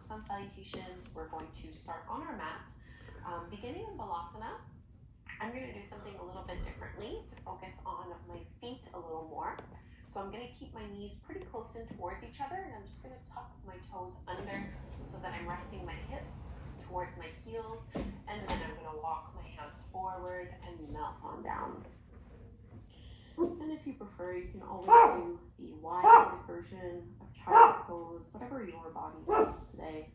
sun salutations. We're going to start on our mat. Beginning in Balasana, I'm going to do something a little bit differently to focus on my feet a little more. So I'm going to keep my knees pretty close in towards each other, and I'm just going to tuck my toes under so that I'm resting my hips towards my heels, and then I'm going to walk my hands forward and melt on down. And if you prefer, you can always do the wide-legged version of child's pose, whatever your body needs today.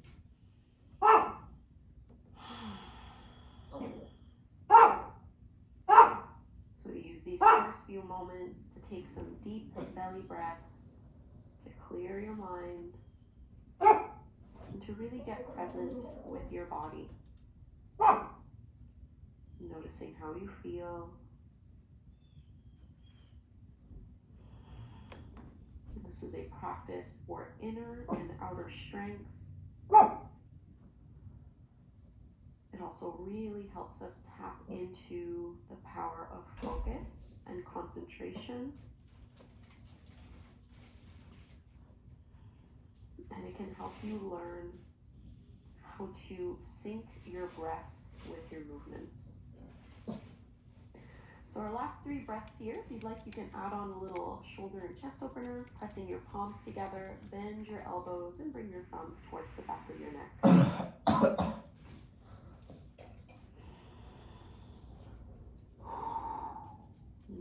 So use these first few moments to take some deep belly breaths, to clear your mind, and to really get present with your body. Noticing how you feel. This is a practice for inner and outer strength. It also really helps us tap into the power of focus and concentration. And it can help you learn how to sync your breath with your movements. So our last 3 breaths here, if you'd like, you can add on a little shoulder and chest opener, pressing your palms together, bend your elbows, and bring your thumbs towards the back of your neck.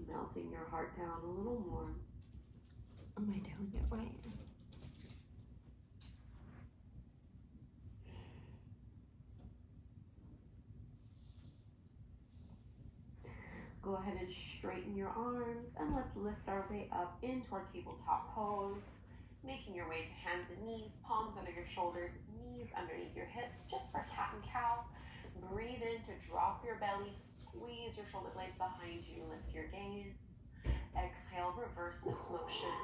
Melting your heart down a little more. Am I doing it right? Go ahead and straighten your arms, and let's lift our way up into our tabletop pose, making your way to hands and knees, palms under your shoulders, knees underneath your hips, just for cat and cow. Breathe in to drop your belly, squeeze your shoulder blades behind you, lift your gaze. Exhale, reverse this motion,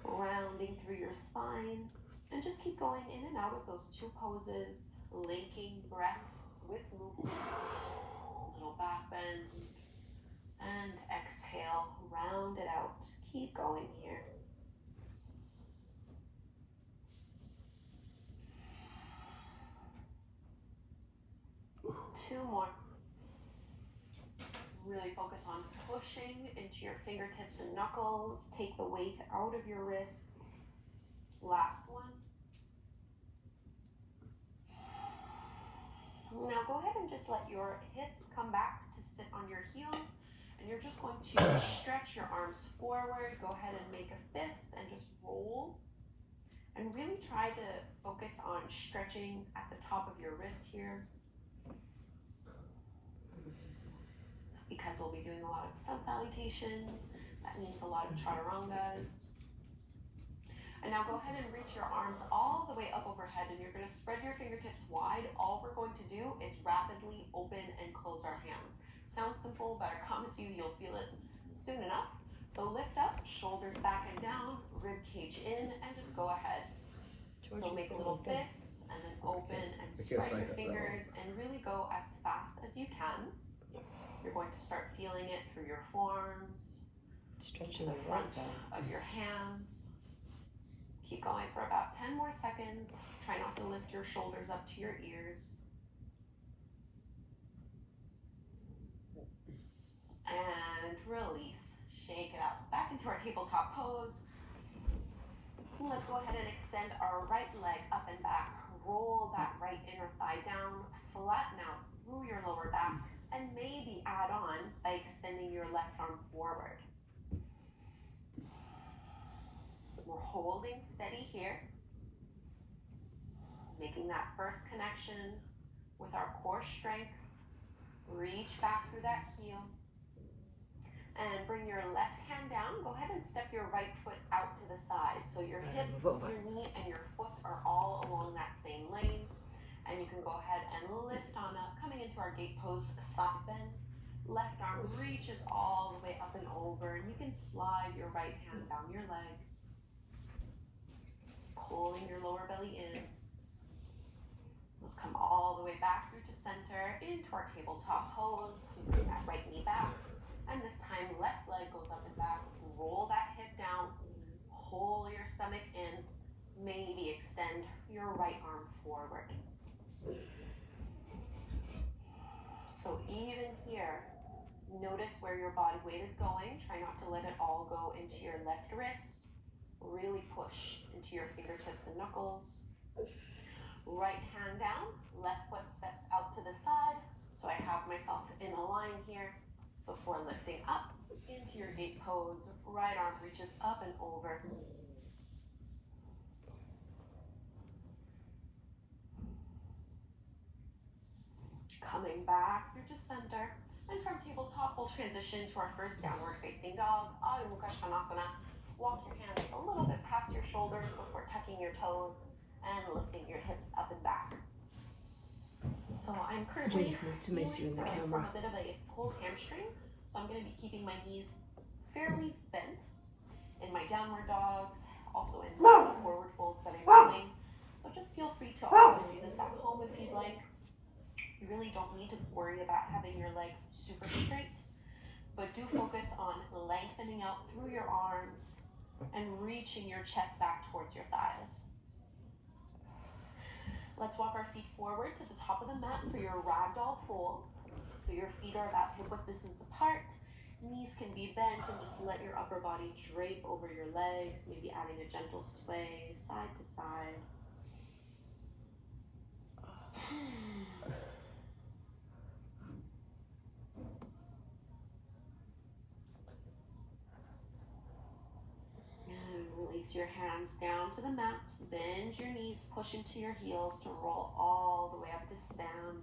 rounding through your spine, and just keep going in and out of those 2 poses, linking breath with movement. Little back bend, and exhale, round it out. Keep going here. Two more. Really focus on pushing into your fingertips and knuckles. Take the weight out of your wrists. Last one. Now go ahead and just let your hips come back to sit on your heels, and you're just going to stretch your arms forward. Go ahead and make a fist and just roll. And really try to focus on stretching at the top of your wrist here. Because we'll be doing a lot of sun salutations, that means a lot of chaturangas. And now go ahead and reach your arms all the way up overhead, and you're going to spread your fingertips wide. All we're going to do is rapidly open and close our hands. Sounds simple, but I promise you, you'll feel it soon enough. So lift up, shoulders back and down, rib cage in, and just go ahead. So make little fists, and then open and spread your fingers, and really go as fast as you can. You're going to start feeling it through your forearms, Stretching the your front legs out. of your hands. Keep going for about 10 more seconds. Try not to lift your shoulders up to your ears. And release. Shake it out. Back into our tabletop pose. Let's go ahead and extend our right leg up and back. Roll that right inner thigh down. Flatten out through your lower back. And maybe add on by extending your left arm forward. We're holding steady here, making that first connection with our core strength. Reach back through that heel, and bring your left hand down. Go ahead and step your right foot out to the side, so your hip, your knee, and your foot are all along that same lane. And you can go ahead and lift on up, coming into our gate pose, side bend. Left arm reaches all the way up and over, and you can slide your right hand down your leg, pulling your lower belly in. Let's come all the way back through to center, into our tabletop pose. Bring that right knee back, and this time left leg goes up and back. Roll that hip down, pull your stomach in, Maybe extend your right arm forward. So even here, notice where your body weight is going. Try not to let it all go into your left wrist. Really push into your fingertips and knuckles. Right hand down, left foot steps out to the side. So I have myself in a line here before lifting up into your gate pose. Right arm reaches up and over. Coming back through to center. And from tabletop, we'll transition to our first downward facing dog, Adho Mukha Svanasana. Walk your hands a little bit past your shoulders before tucking your toes and lifting your hips up and back. So I'm currently to you in the camera. from a bit of a pulled hamstring. So I'm going to be keeping my knees fairly bent in my downward dogs, also in the forward folds that I'm doing. So just feel free to also do this at home if you'd like. You really don't need to worry about having your legs super straight, but do focus on lengthening out through your arms and reaching your chest back towards your thighs. Let's walk our feet forward to the top of the mat for your ragdoll fold. So your feet are about hip-width distance apart. Knees can be bent, and just let your upper body drape over your legs, maybe adding a gentle sway side to side. And release your hands down to the mat. Bend your knees, push into your heels to roll all the way up to stand.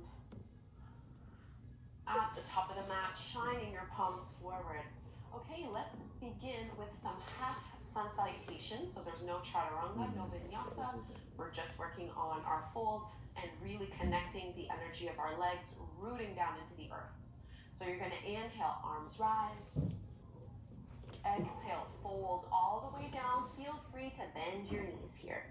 At the top of the mat, shining your palms forward. Okay, let's begin with some half sun salutation. So there's no chaturanga, no vinyasa. We're just working on our folds and really connecting the energy of our legs, rooting down into the earth. So you're going to inhale, arms rise. Exhale, fold all the way down. Feel free to bend your knees here.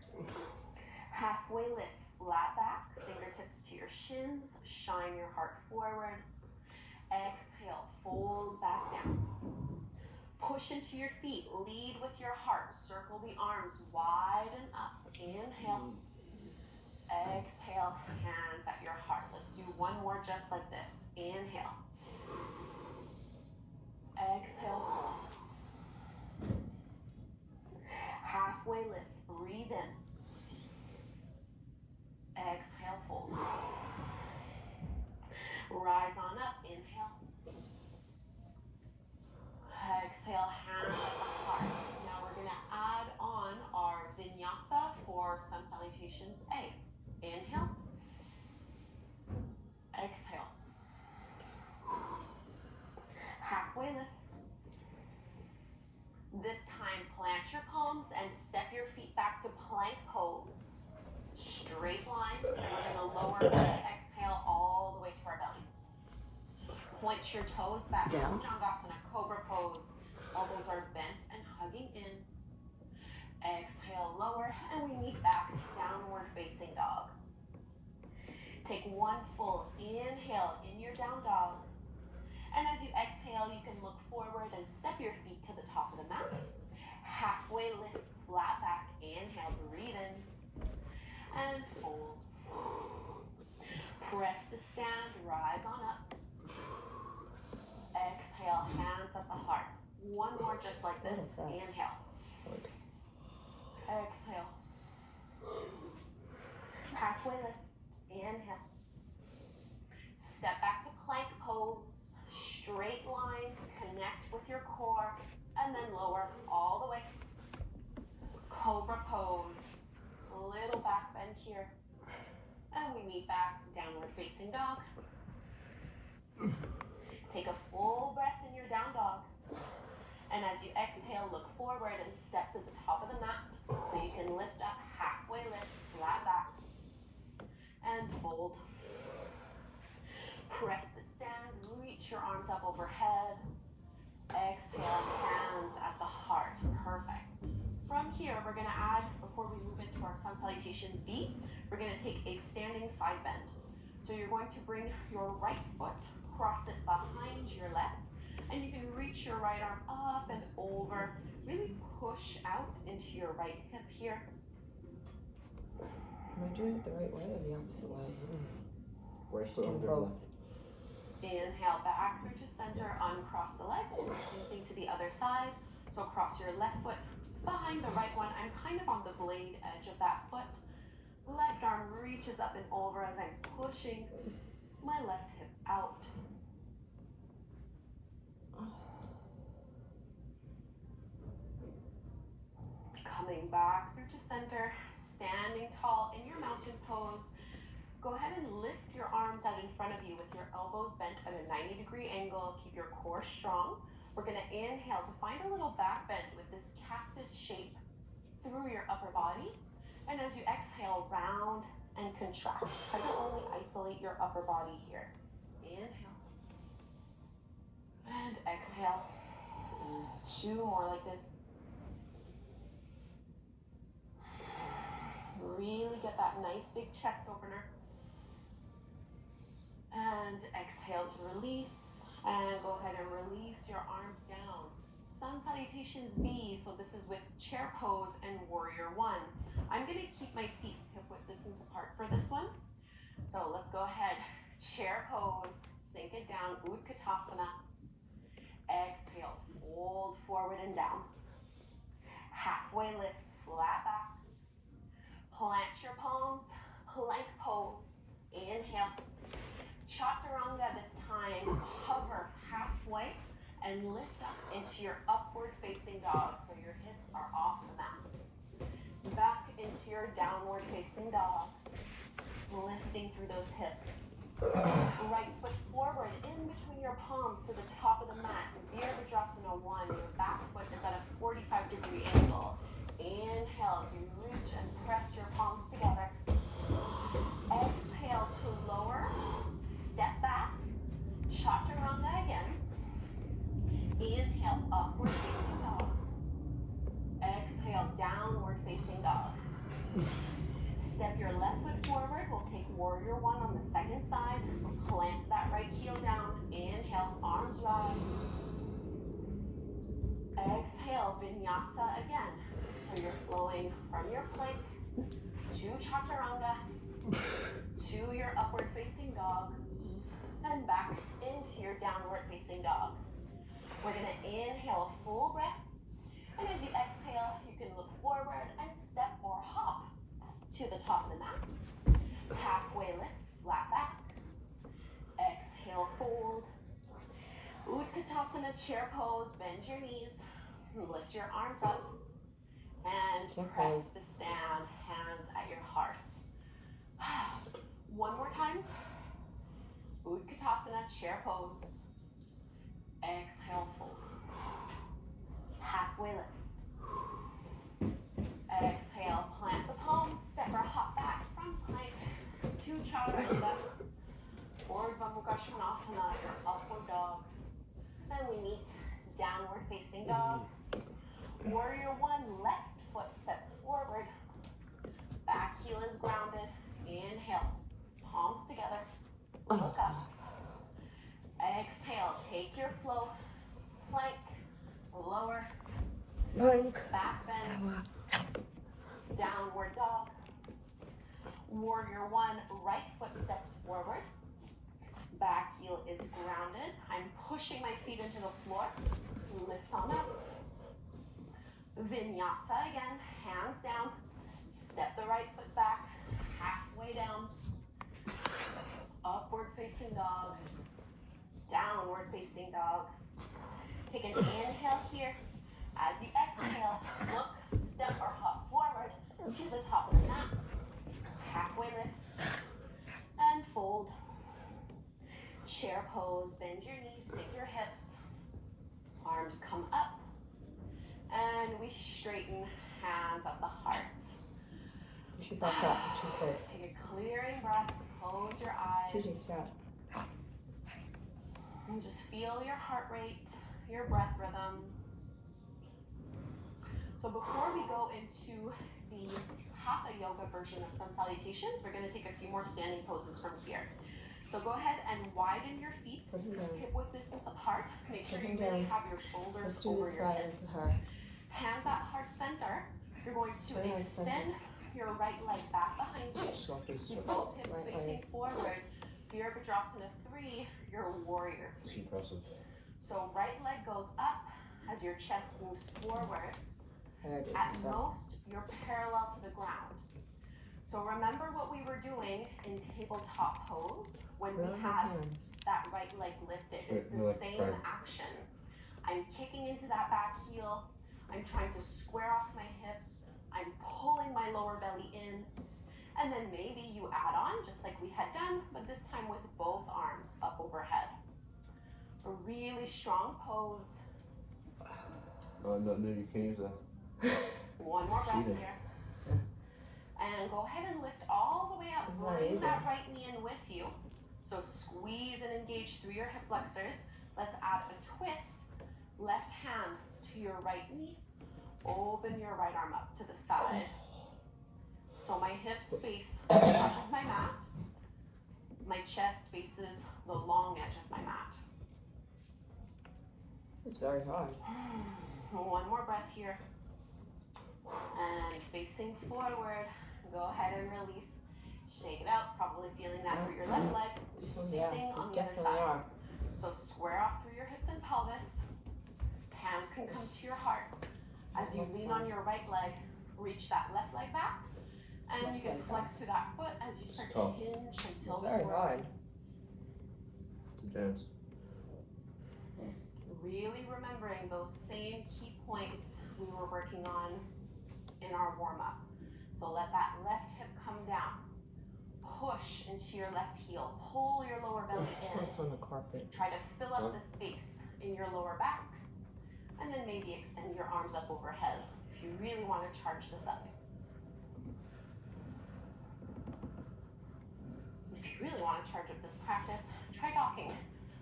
Halfway lift, flat back, fingertips to your shins. Shine your heart forward. Exhale, fold back down. Push into your feet, lead with your heart. Circle the arms wide and up. Inhale. Exhale, hands at your heart. Let's do one more just like this. Inhale. Exhale, fold. Halfway lift, breathe in. Exhale, fold. Rise on up, inhale. Exhale, hands at the heart. Now we're going to add on our vinyasa for sun salutations A. Inhale. Exhale. Halfway lift. This time, plant your palms and step your feet back to plank pose. Straight line. And we're going to lower the exhale all the way to our belly. Point your toes back. Down. Bhujangasana, cobra pose. Elbows are bent and hugging in. Exhale, lower, and we meet back, downward facing dog. Take one full inhale in your down dog. And as you exhale, you can look forward and step your feet to the top of the mat. Halfway lift, flat back, inhale, breathe in. And fold. Press to stand, rise on up. Exhale, hands at the heart. One more just like this. Inhale. Exhale. Halfway lift. Inhale. Step back to plank pose. Straight line. Connect with your core. And then lower all the way. Cobra pose. Little back bend here. And we meet back, downward facing dog. Take a full breath in your down dog. And as you exhale, look forward and step to the top of the mat so you can lift up, halfway lift, flat back. And fold. Press the stand, reach your arms up overhead. Exhale, hands at the heart. Perfect. From here, we're going to add, before we move into our sun salutations B, we're going to take a standing side bend. So you're going to bring your right foot, cross it behind your left, and you can reach your right arm up and over. Really push out into your right hip here. Am I doing it the right way or the opposite way? Right Do foot under both. Inhale back through to center, uncross the legs, and same thing to the other side. So cross your left foot behind the right one. I'm kind of on the blade edge of that foot. Left arm reaches up and over as I'm pushing my left hip out. Coming back through to center, standing tall in your mountain pose. Go ahead and lift your arms out in front of you with your elbows bent at a 90-degree angle. Keep your core strong. We're going to inhale to find a little back bend with this cactus shape through your upper body. And as you exhale, round and contract. Try to only isolate your upper body here. Inhale. And exhale. 2 more like this. Really get that nice big chest opener. And exhale to release. And go ahead and release your arms down. Sun Salutations B. So this is with chair pose and warrior one. I'm going to keep my feet hip width distance apart for this one. So let's go ahead. Chair pose. Sink it down. Utkatasana. Exhale. Fold forward and down. Halfway lift. Flat back. Plant your palms. Plank pose. Inhale. Chaturanga this time. Hover halfway and lift up into your upward facing dog so your hips are off the mat. Back into your downward facing dog. Lifting through those hips. Right foot forward in between your palms to the top of the mat. Virabhadrasana 1. Your back foot is at a 45-degree angle. Inhale as you reach and press your palms together. Exhale to lower. Step back. Chaturanga again. Inhale, upward facing dog. Exhale, downward facing dog. Step your left foot forward. We'll take warrior one on the second side. Plant that right heel down. Inhale, arms rise. Exhale, vinyasa again. So you're flowing from your plank to chaturanga to your upward facing dog and back into your downward facing dog. We're going to inhale a full breath, and as you exhale, you can look forward and step or hop to the top of the mat. Halfway lift, flat back. Exhale, fold. Utkatasana chair pose, bend your knees, lift your arms up, and press the stand, hands at your heart. One more time. Utkatasana chair pose. Exhale, fold. Halfway lift. Exhale, plant the palms, step or hop back from plank to chaturanga or Urdhva Mukha Svanasana, your upward dog. Then we meet downward facing dog. Warrior one, left foot steps forward. Back heel is grounded. Inhale, palms together. Look up. Exhale, take your flow. Plank, lower. Plank. Back bend. Downward dog. Warrior one, right foot steps forward. Back heel is grounded. I'm pushing my feet into the floor. Lift on up. Vinyasa again, hands down. Step the right foot back, halfway down. Upward facing dog. Downward facing dog. Take an inhale here. As you exhale, look, step or hop forward to the top of the mat. Halfway lift and fold. Chair pose, bend your knees, sink your hips. Arms come up. And we straighten, hands at the heart. You should back up, you're too close. Take a clearing breath, close your eyes. TJ, stop. And just feel your heart rate, your breath rhythm. So before we go into the Hatha Yoga version of Sun Salutations, we're going to take a few more standing poses from here. So go ahead and widen your feet, hip width distance apart. Make sure you really have your shoulders Let's do over this your side hips. of her. Hands at heart center. You're going to extend your right leg back behind you. Swap this Keep one. both hips Right facing leg. forward. Virabhadrasana 3, your warrior It's 3. impressive. So right leg goes up as your chest moves forward. Head At is up. most, you're parallel to the ground. So remember what we were doing in tabletop pose when Really we hard had hands. that right leg lifted. Straight It's the leg same prime. action. I'm kicking into that back heel. I'm trying to square off my hips. I'm pulling my lower belly in. And then maybe you add on, just like we had done, but this time with both arms up overhead. A really strong pose. Oh, no, you can't use that. One more breath Cheating. here. And go ahead and lift all the way up. Isn't that Bring easy? that right knee in with you. So squeeze and engage through your hip flexors. Let's add a twist. Left hand to your right knee. Open your right arm up to the side. So my hips face the top of my mat. My chest faces the long edge of my mat. This is very hard. One more breath here. And facing forward. Go ahead and release. Shake it out. Probably feeling that through your left leg. Oh, Same yeah, thing on you the other definitely side. are. So square off through your hips and pelvis. Hands can come to your heart. As you That's lean fine. on your right leg, reach that left leg back. And Left you can leg flex through that foot as you start tough. to hinge and It's tilt very forward. hard. It's advanced. Really remembering those same key points we were working on in our warm-up. So let that left hip come down. Push into your left heel. Pull your lower belly in. This on the carpet. Try to fill up the space in your lower back. And then maybe extend your arms up overhead if you really want to charge this up. If you really want to charge up this practice, try docking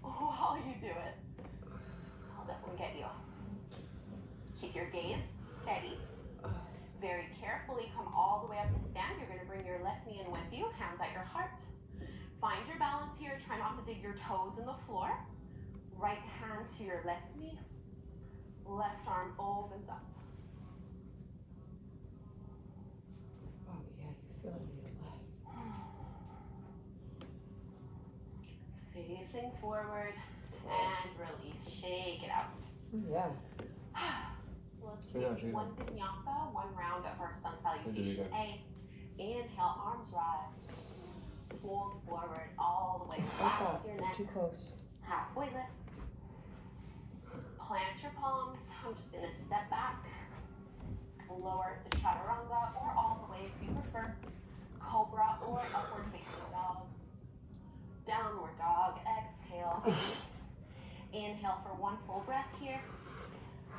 while you do it. I'll definitely get you. Keep your gaze steady. Very carefully come all the way up to stand. You're going to bring your left knee in with you, hands at your heart. Find your balance here. Try not to dig your toes in the floor. Right hand to your left knee. Left arm opens up. Oh, yeah, you feel it in your leg. Facing forward and release. Shake it out. Yeah. Let's Shake it out, do shake it one vinyasa, one round of our sun salutation go. A. Inhale, arms rise. Fold forward all the way. Like Relax that. your You're neck. too close. Halfway lift. Plant your palms. I'm just gonna step back. Lower to chaturanga or all the way if you prefer. Cobra or upward facing dog. Downward dog. Exhale. Inhale for one full breath here.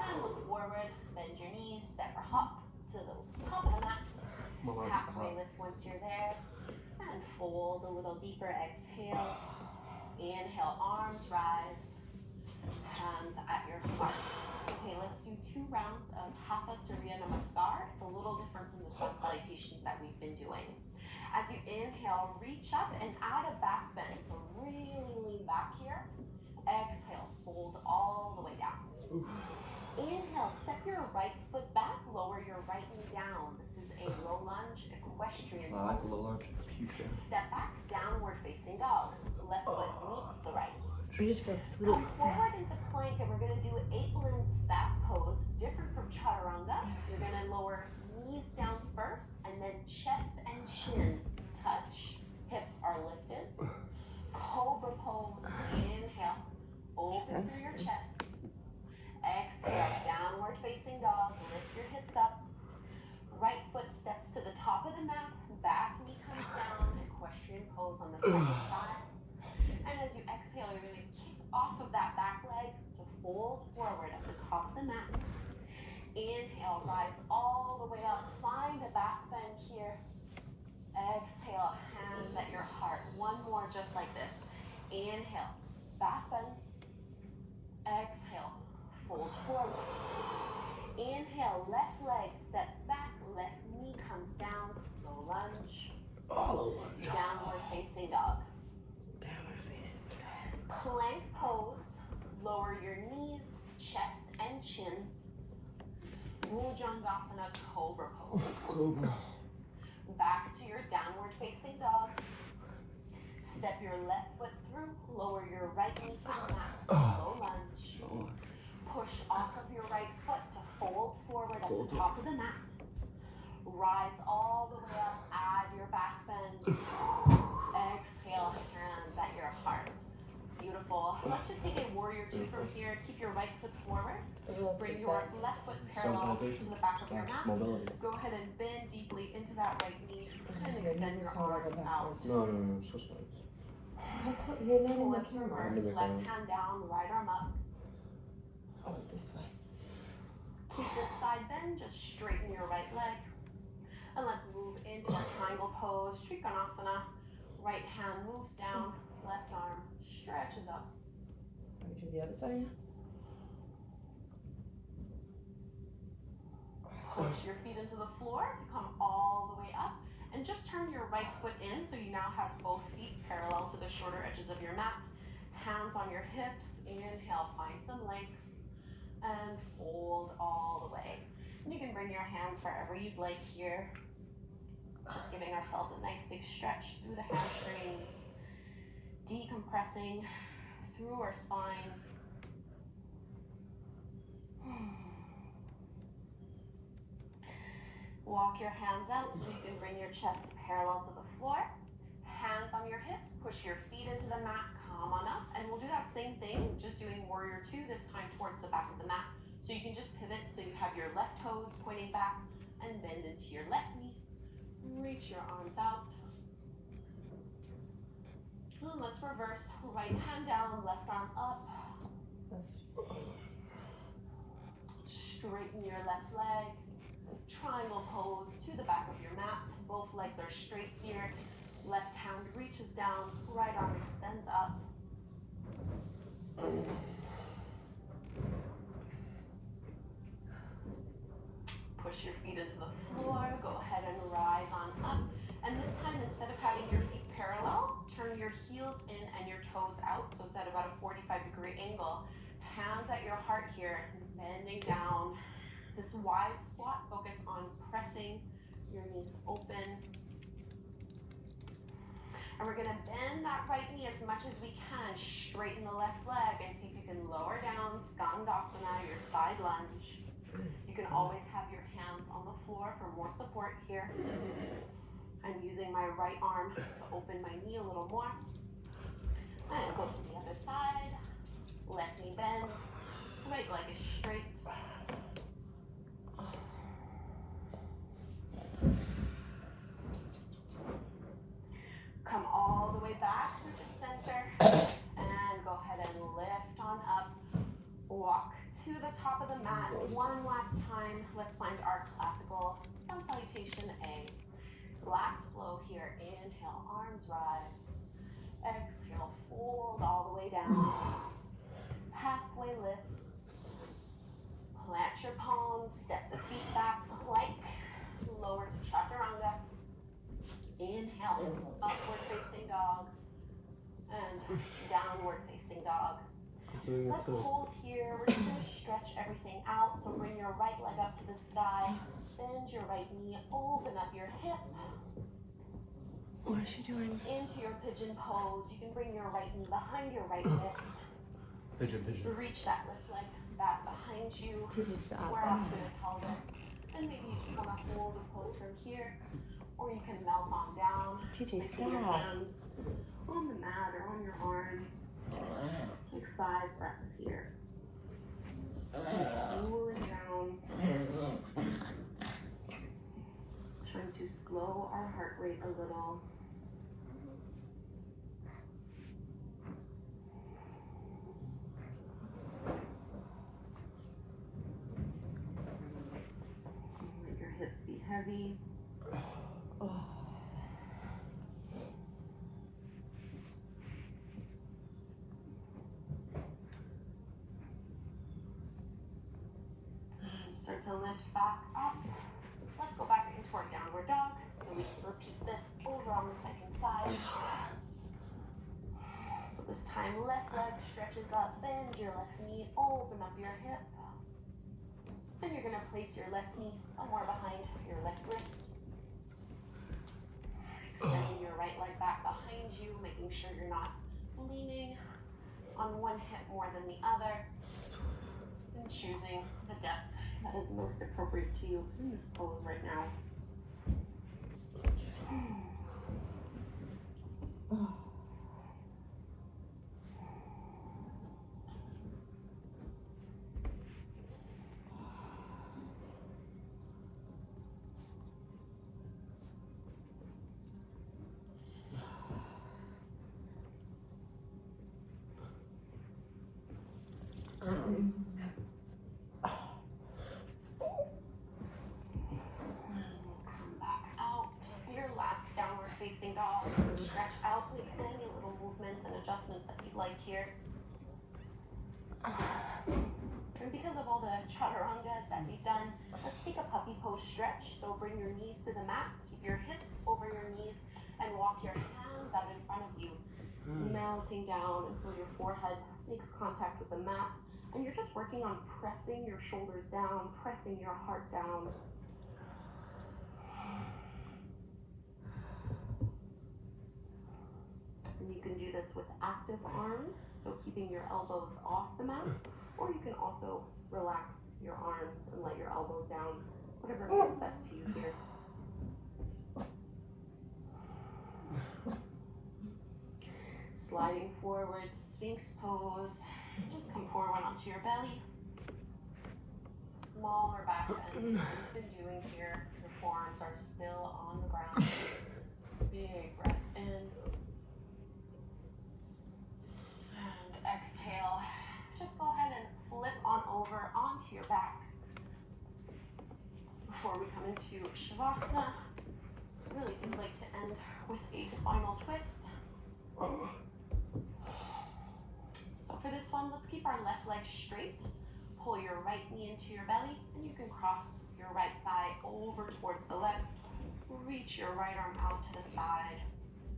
And look forward. Bend your knees. Step or hop to the top of the mat. My legs Halfway hot. lift once you're there. And fold a little deeper. Exhale. Inhale, arms rise. Hands at your heart. Okay, let's do 2 rounds of Hatha Surya Namaskar. It's a little different from the sun salutations that we've been doing. As you inhale, reach up and add a back bend. So really lean back here. Exhale, fold all the way down. Inhale, step your right foot back, lower your right knee down. This is a low lunge equestrian I like the pose. low lunge. Huge fan. Step back, downward facing dog. Left foot meets the right. We just broke this little Come forward into plank and we're going to do an 8-limbed staff pose, different from chaturanga. You're going to lower knees down first and then chest and chin touch. Hips are lifted. Cobra pose. Inhale. Open through your chest. Exhale. Downward facing dog. Lift your hips up. Right foot steps to the top of the mat. Back knee comes down. Equestrian pose on the second side. And as you exhale, you're going to kick off of that back leg to fold forward at the top of the mat. Inhale, rise all the way up. Find a back bend here. Exhale, hands at your heart. One more just like this. Inhale, back bend. Exhale, fold forward. Inhale, left leg steps back. Left knee comes down. Low lunge. Low lunge. Downward facing dog. Downward face. Plank pose, lower your knees, chest and chin. Bhujangasana, cobra pose. Cobra. Back to your downward facing dog. Step your left foot through, lower your right knee to the mat. Low lunge. Push off of your right foot to fold forward at the top of the mat. Rise all the way up, add your back bend. Exhale, hands at your heart. Beautiful. Let's just take a warrior two from here. Keep your right foot forward. Bring your left foot parallel to the back of your mat. Mobility. Go ahead and bend deeply into that right knee and extend your arms out. No, switch legs. You're not in the Let's camera. reverse. Left hand down, right arm up. Oh, this way. Keep this side bend, just straighten your right leg. And let's move into our triangle pose, Trikonasana. Right hand moves down, left arm stretches up. Let me do the other side now. Push your feet into the floor to come all the way up. And just turn your right foot in so you now have both feet parallel to the shorter edges of your mat. Hands on your hips. Inhale, find some length. And fold all the way. And you can bring your hands wherever you'd like here. Just giving ourselves a nice big stretch through the hamstrings. Decompressing through our spine. Walk your hands out so you can bring your chest parallel to the floor. Hands on your hips, push your feet into the mat, come on up. And we'll do that same thing, just doing warrior two, this time towards the back of the mat. So you can just pivot so you have your left toes pointing back and bend into your left knee. Reach your arms out. And let's reverse, right hand down, left arm up. Straighten your left leg. Triangle pose to the back of your mat. Both legs are straight here. Left hand reaches down, right arm extends up. Push your feet into the floor. Go ahead and rise on up. And this time, instead of having your feet parallel, turn your heels in and your toes out. So it's at about a 45-degree angle. Hands at your heart here, bending down. This wide squat, focus on pressing your knees open. And we're gonna bend that right knee as much as we can. Straighten the left leg and see if you can lower down Skandasana, your side lunge. You can always have your hands on the floor for more support here. I'm using my right arm to open my knee a little more. And go to the other side. Left knee bends. Right leg is straight. Come all the way back to the center and go ahead and lift on up. Walk to the top of the mat. One last time. Let's find our classical sun salutation A. Last flow here. Inhale, arms rise. Exhale, fold all the way down. Halfway lift. Plant your palms. Step the feet back. Plank. Lower to chaturanga. Inhale, upward facing dog, and downward facing dog. Let's hold here. We're just going to stretch everything out. So bring your right leg up to the sky, bend your right knee, open up your hip. What is she doing? Into your pigeon pose. You can bring your right knee behind your right wrist. Pigeon. Reach that left leg back behind you. TJ, stop. Square up to the pelvis. And maybe you just want to hold the pose from here. Or you can melt on down. TJ, Placing your stop. hands on the mat or on your arms. Take 5 breaths here. Cool it down. Trying to slow our heart rate a little. Let your hips be heavy. Start to lift back up. Let's go back into our downward dog. So we can repeat this over on the second side. So this time, left leg stretches up, bend your left knee, open up your hip. Then you're gonna place your left knee somewhere behind your left wrist. back behind you, making sure you're not leaning on one hip more than the other, and choosing the depth that is most appropriate to you in this pose right now. Come back out. Your last downward facing dog. Stretch out, make any little movements and adjustments that you'd like here. And because of all the chaturangas that we've done, let's take a puppy pose stretch. So bring your knees to the mat, keep your hips over your knees, and walk your hands out in front of you, melting down until your forehead makes contact with the mat. And you're just working on pressing your shoulders down, pressing your heart down. And you can do this with active arms, so keeping your elbows off the mat, or you can also relax your arms and let your elbows down, whatever feels best to you here. Sliding forward, Sphinx pose. Just come forward onto your belly. Smaller back bend than you've been doing here. Your forearms are still on the ground. Big breath in. And exhale. Just go ahead and flip on over onto your back. Before we come into Shavasana, I really do like to end with a spinal twist. So for this one, let's keep our left leg straight. Pull your right knee into your belly, and you can cross your right thigh over towards the left. Reach your right arm out to the side.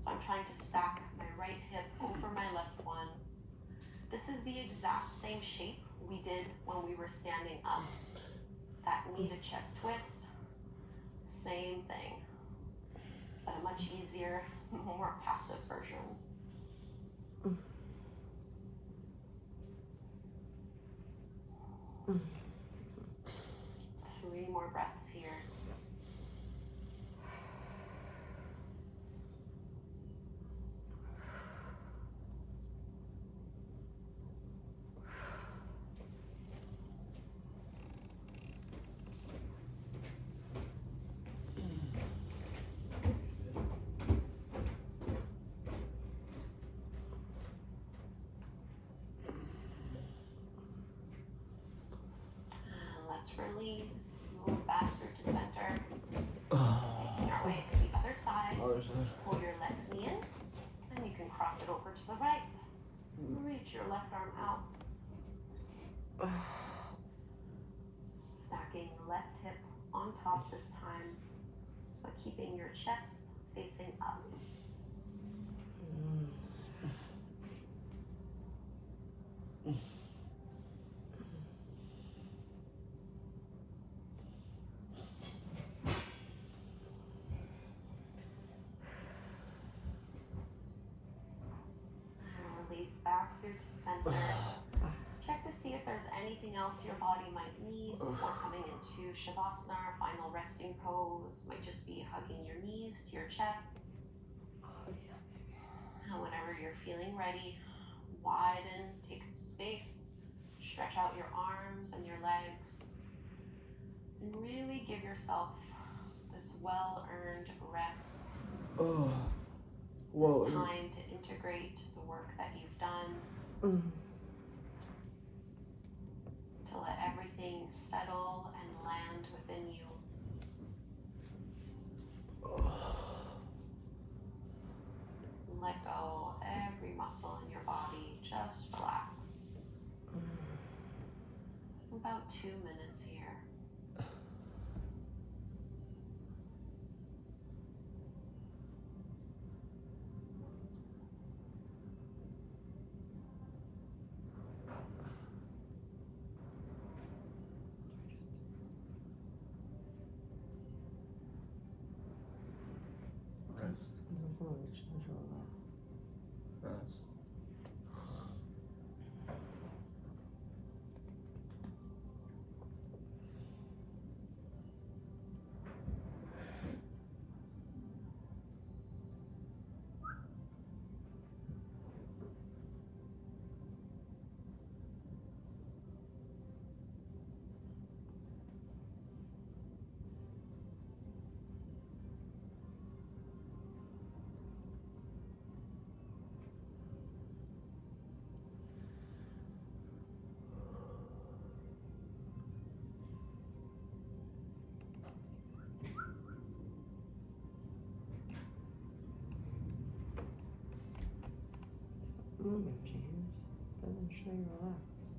So I'm trying to stack my right hip over my left one. This is the exact same shape we did when we were standing up. That knee to chest twist, same thing, but a much easier, more passive version. 3 more breaths here. Release, move back through to center. Making our way to the other side. Pull your left knee in, and you can cross it over to the right. Reach your left arm out. Stacking the left hip on top this time, but keeping your chest facing up. Release back through to center. Check to see if there's anything else your body might need before coming into Shavasana, our final resting pose. Might just be hugging your knees to your chest. And whenever you're feeling ready, widen, take up space, stretch out your arms and your legs, and really give yourself this well-earned rest. This time to integrate the work that you've done, to let everything settle and land within you. Let go every muscle in your body, just relax. About 2 minutes here. Come on, just relax. Rest. Stop moving, James. Doesn't show you relax.